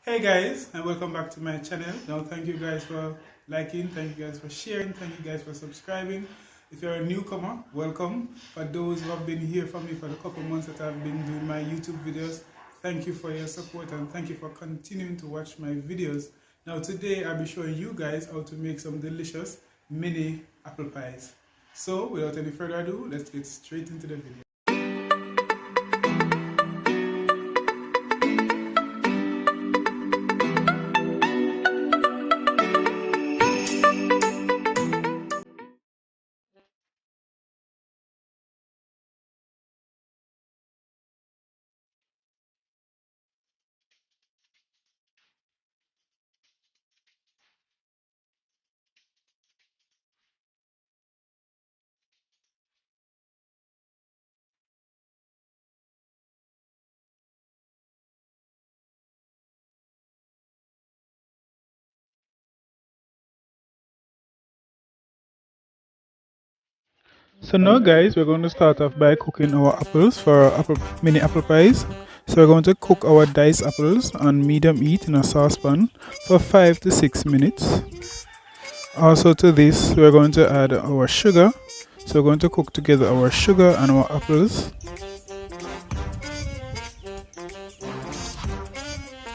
Hey guys, and welcome back to my channel. Now, thank you guys for liking, thank you guys for sharing, thank you guys for subscribing. If you're a newcomer, welcome. For those who have been here for me for the couple months that I've been doing my YouTube videos, thank you for your support and thank you for continuing to watch my videos. Now, today I'll be showing you guys how to make some delicious mini apple pies. So, without any further ado, let's get straight into the video. So now guys, we're going to start off by cooking our apples for our mini apple pies. So we're going to cook our diced apples on medium heat in a saucepan for 5 to 6 minutes. Also to this, we're going to add our sugar. So we're going to cook together our sugar and our apples.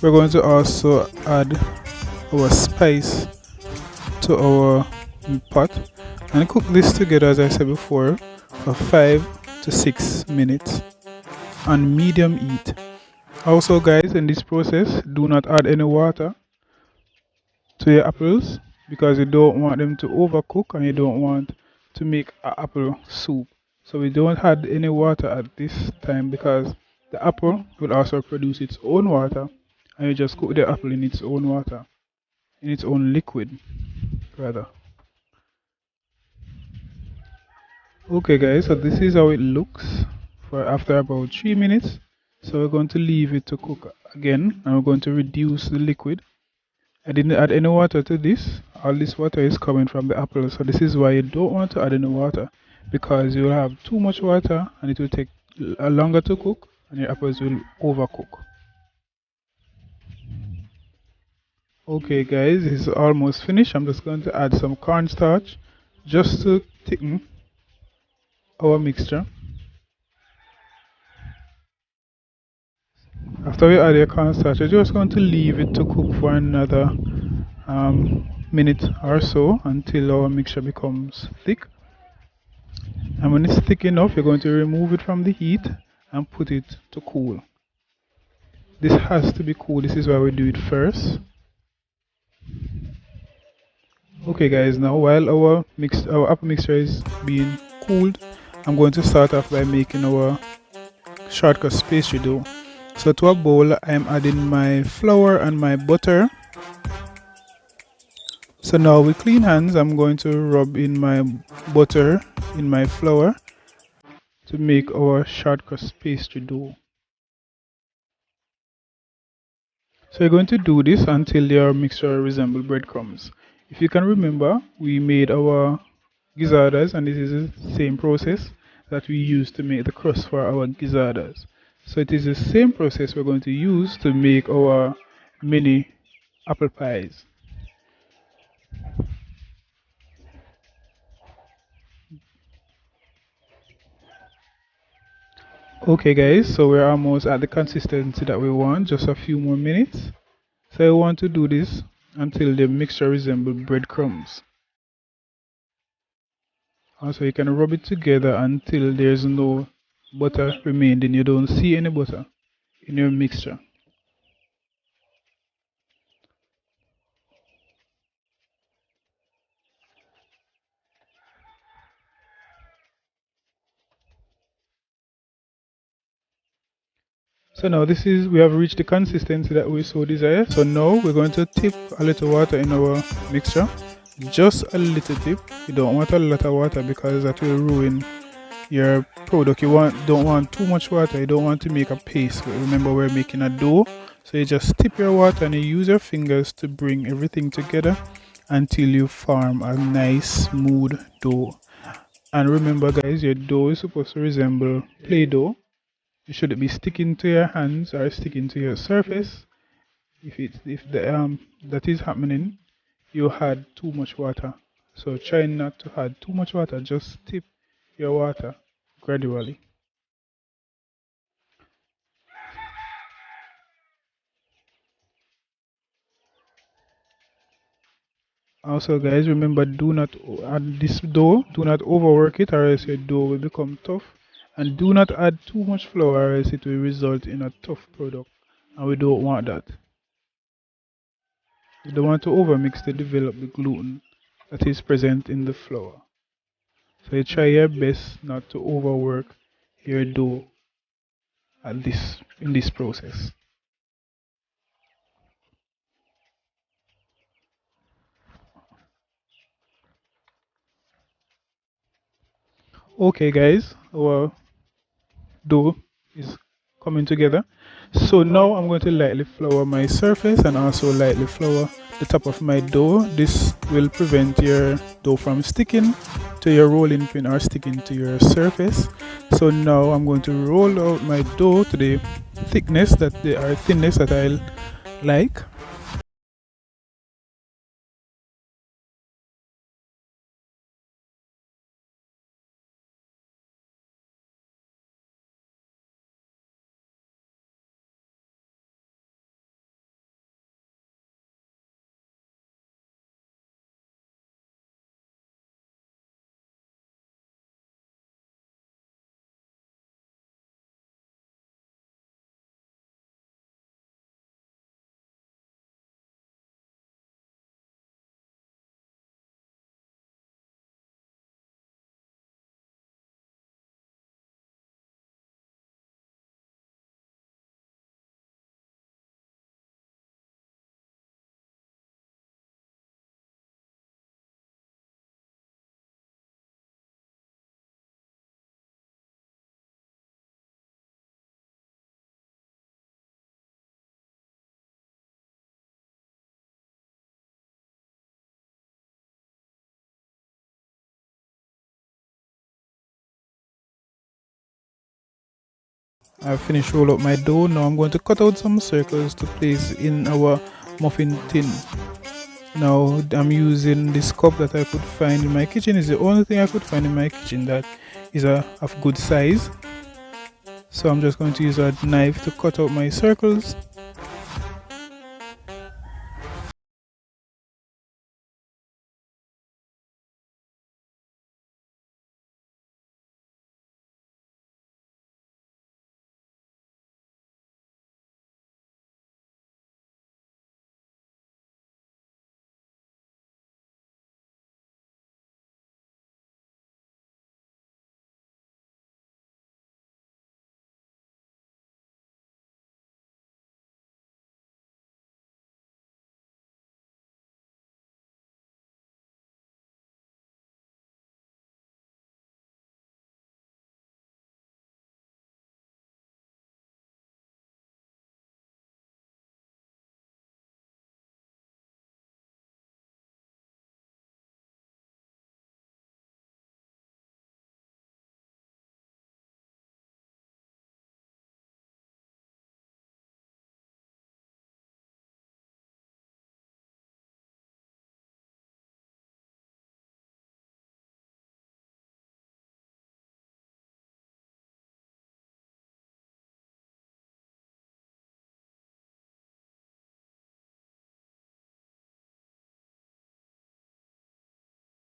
We're going to also add our spice to our pot and cook this together, as I said before, for 5 to 6 minutes on medium heat. Also guys, in this process, do not add any water to your apples because you don't want them to overcook and you don't want to make an apple soup. So we don't add any water at this time because the apple will also produce its own water and you just cook the apple in its own water, in its own liquid rather. Okay guys, so this is how it looks for after about 3 minutes. So we're going to leave it to cook again and we're going to reduce the liquid. I didn't add any water to this. All this water is coming from the apple. So this is why you don't want to add any water because you will have too much water and it will take longer to cook and your apples will overcook. Okay guys, this is almost finished. I'm just going to add some cornstarch just to thicken our mixture. After we add your cornstarch, we're just going to leave it to cook for another minute or so until our mixture becomes thick. And when it's thick enough, you're going to remove it from the heat and put it to cool. This has to be cool. This is why we do it first. Okay guys, now while our apple mixture is being cooled, I'm going to start off by making our shortcut pastry dough. So to a bowl, I'm adding my flour and my butter. So now with clean hands, I'm going to rub in my butter in my flour to make our shortcut pastry dough. So you're going to do this until your mixture resembles breadcrumbs. If you can remember, we made our gizzardas and this is the same process that we use to make the crust for our gizzardas. So it is the same process we're going to use to make our mini apple pies. Okay guys, so we're almost at the consistency that we want, just a few more minutes. So I want to do this until the mixture resembles breadcrumbs. Also you can rub it together until there's no butter remaining. You don't see any butter in your mixture. So now we have reached the consistency that we so desire. So now we're going to tip a little water in our mixture. Just a little tip. You don't want a lot of water because that will ruin your product. Don't want too much water. You don't want to make a paste. But remember, we're making a dough. So you just tip your water and you use your fingers to bring everything together until you form a nice smooth dough. And remember guys, your dough is supposed to resemble play dough. It shouldn't be sticking to your hands or sticking to your surface. If the that is happening, you had too much water. So try not to add too much water. Just tip your water gradually. Also, guys, remember do not add this dough. Do not overwork it, or else your dough will become tough. And do not add too much flour, or else it will result in a tough product. And we don't want that. You don't want to overmix to develop the gluten that is present in the flour. So you try your best not to overwork your dough at this in this process. Okay, guys, our dough is coming together. So now I'm going to lightly flour my surface and also lightly flour the top of my dough. This will prevent your dough from sticking to your rolling pin or sticking to your surface. So now I'm going to roll out my dough to the thickness that they are thinness that I like. I've finished roll up my dough. Now I'm going to cut out some circles to place in our muffin tin. Now I'm using this cup that I could find in my kitchen. It's the only thing I could find in my kitchen that is of good size. So I'm just going to use a knife to cut out my circles.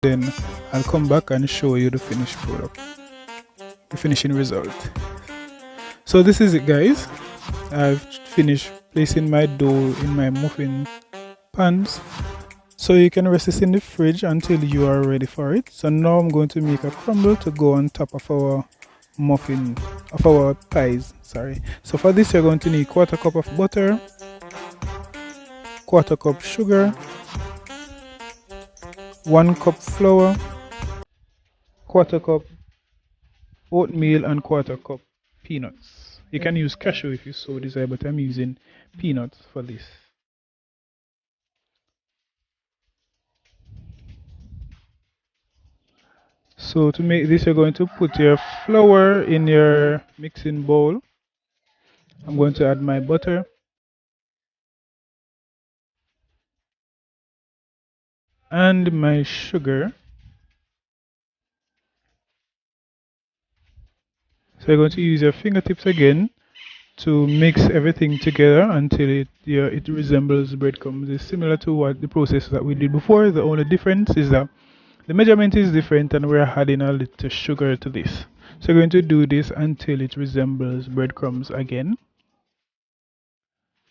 Then I'll come back and show you the finished product, the finishing result. So this is it, guys. I've finished placing my dough in my muffin pans. So you can rest this in the fridge until you are ready for it. So now I'm going to make a crumble to go on top of our muffin, of our pies, sorry. So for this you're going to need quarter cup of butter, quarter cup sugar, 1 cup flour, quarter cup oatmeal and quarter cup peanuts. You can use cashew if you so desire, but I'm using peanuts for this. So to make this, you're going to put your flour in your mixing bowl. I'm going to add my butter. and my sugar. So you're going to use your fingertips again to mix everything together until it resembles breadcrumbs. It's similar to what the process that we did before. The only difference is that the measurement is different and we're adding a little sugar to this. So we're going to do this until it resembles breadcrumbs again.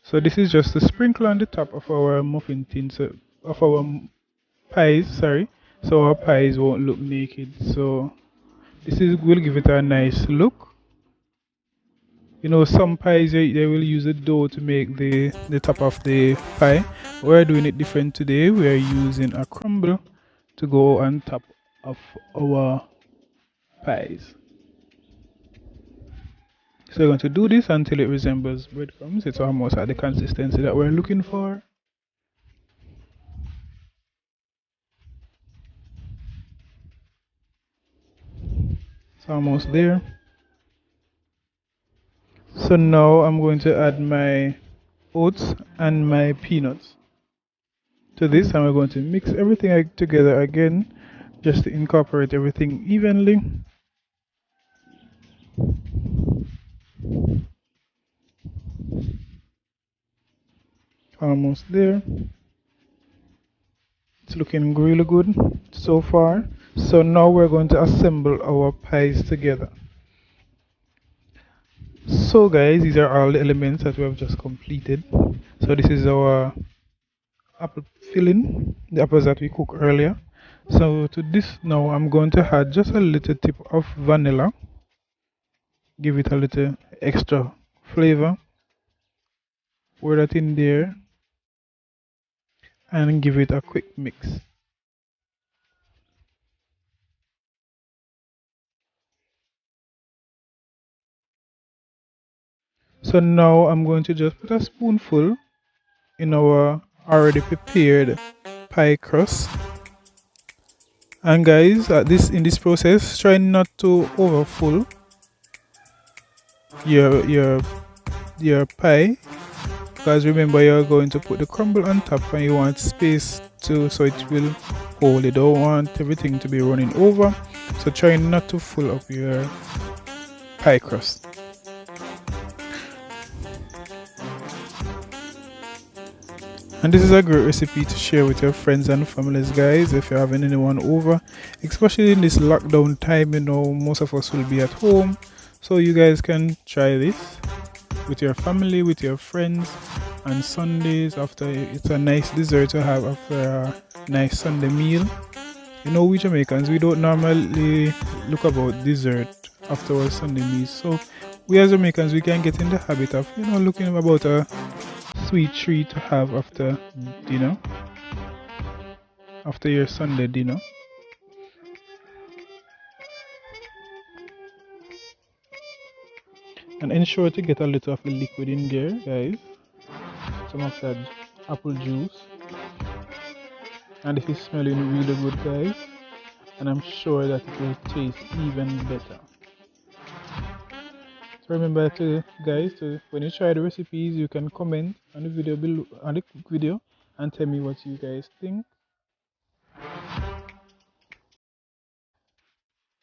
So this is just a sprinkle on the top of our muffin tin, so of our pies, sorry. So our pies won't look naked. So this is will give it a nice look. You know, some pies they will use the dough to make the top of the pie. We're doing it different today. We're using a crumble to go on top of our pies. So we're going to do this until it resembles breadcrumbs. It's almost at the consistency that we're looking for. It's almost there. So now I'm going to add my oats and my peanuts to this, and we're going to mix everything together again just to incorporate everything evenly. Almost there. It's looking really good so far. So now we're going to assemble our pies together. So guys, these are all the elements that we have just completed. So this is our apple filling, the apples that we cooked earlier. So to this now I'm going to add just a little tip of vanilla, give it a little extra flavor. Pour that in there and give it a quick mix. So now I'm going to just put a spoonful in our already prepared pie crust. And guys, in this process, try not to overfill your your pie, because remember you're going to put the crumble on top and you want space to so it will hold. You don't want everything to be running over, so try not to fill up your pie crust. And this is a great recipe to share with your friends and families, guys, if you're having anyone over, especially in this lockdown time. You know, most of us will be at home, so you guys can try this with your family, with your friends on Sundays. After it's a nice dessert to have after a nice Sunday meal. You know, we Jamaicans, we don't normally look about dessert after our Sunday meal, so we as Jamaicans, we can get in the habit of, you know, looking about a sweet treat to have after dinner, after your Sunday dinner. And ensure to get a little of the liquid in there, guys. Some of that apple juice. And this is smelling really good, guys. And I'm sure that it will taste even better. So remember to guys, to when you try the recipes, you can comment on the video below, on the quick video, and tell me what you guys think.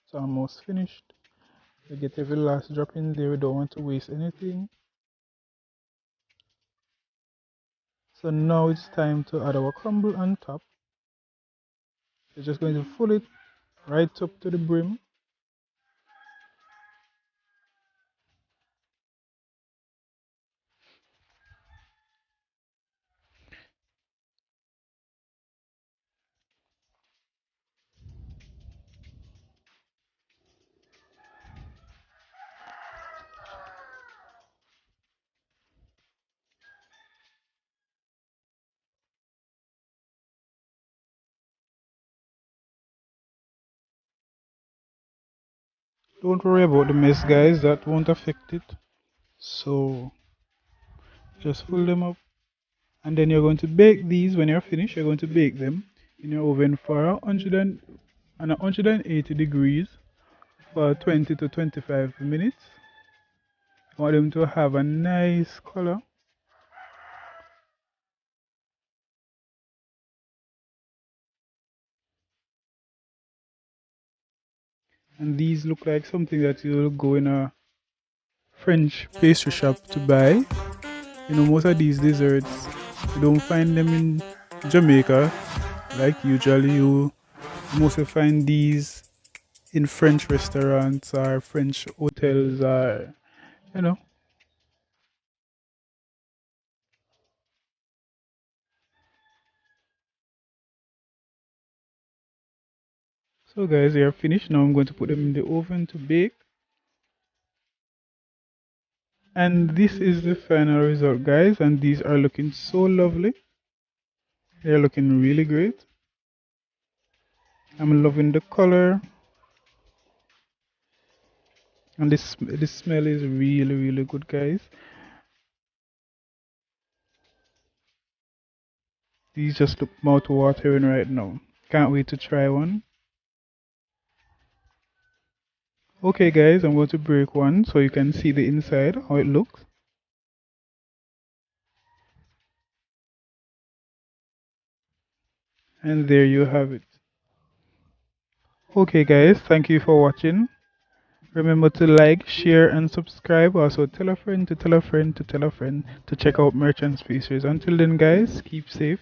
It's almost finished. We get every last drop in there. We don't want to waste anything. So now it's time to add our crumble on top. We're just going to fill it right up to the brim. Don't worry about the mess, guys, that won't affect it. So just fill them up, and then you're going to bake these. When you're finished, you're going to bake them in your oven for 180 degrees for 20 to 25 minutes. You want them to have a nice color. And these look like something that you'll go in a French pastry shop to buy. You know, most of these desserts, you don't find them in Jamaica. Like usually you mostly find these in French restaurants or French hotels or, you know. So guys, they are finished. Now I'm going to put them in the oven to bake. And this is the final result, guys. And these are looking so lovely. They're looking really great. I'm loving the color. And this smell is really, really good, guys. These just look mouth-watering right now. Can't wait to try one. Okay, guys, I'm going to break one so you can see the inside, how it looks. And there you have it. Okay, guys, thank you for watching. Remember to like, share, and subscribe. Also, tell a friend to tell a friend to tell a friend to check out Merchants Pastries. Until then, guys, keep safe.